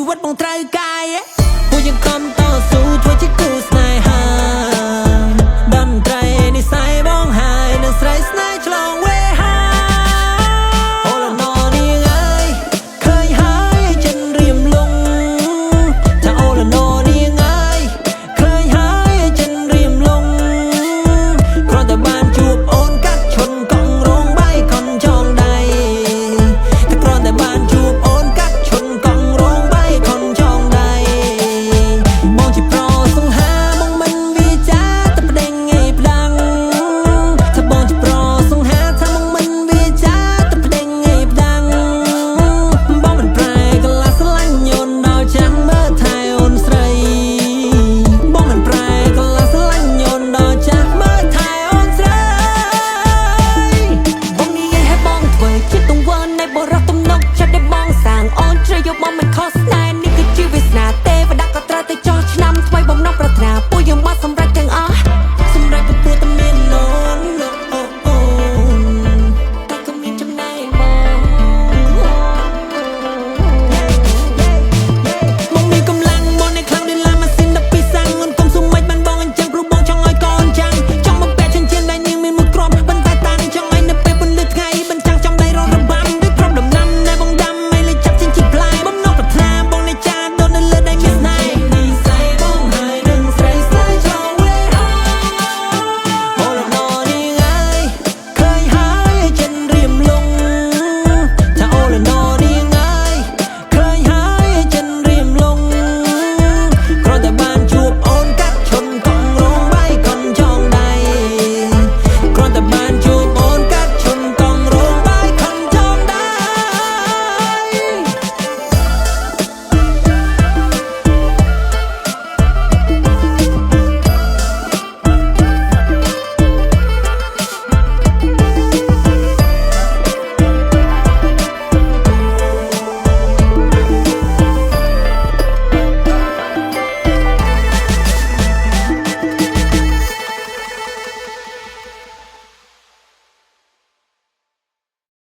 วิตបងត្រូវកាយពួកយើងខំតស៊ូធ្វើជាគូស្នេហាតន្ត្រីនិស័យបងហើយនឹងស្រីស្នេហ៍ឆ្លងវេហាអូឡណនាងអើយឃើញហើយចិនរៀមលងថាអូឡណនាងអើយឃើញហើយចិនរៀមលងគ្រាន់តែបានជួបអូនកាត់ឈុនកង់រងបាយខំចងដៃតែគ្រាន់តែបានជួបអូនកាត់ឈុនកង់រងបាយខំចងដៃបងជាប្រសង្ហាបងមិនវាចាតែប្តេងងាយផ្ដាំងថាបងជាប្រសង្ហាថាបងមិនវាចាតែប្តេងងាយផ្ដាំងបងមិនប្រែកលាស្រឡាញ់អូនដល់ចាំមើលថែអូនស្រីបងមិនប្រែកលាស្រឡាញ់អូនដល់ចាំមើលថែអូនស្រីបងនិយាយឲ្យបងធ្វើជាទង្វើនៃបរិសុទ្ធទំនុកចិត្តដែលបងសាងអូនជ្រៃយកបងមិនខុសស្នេហ៍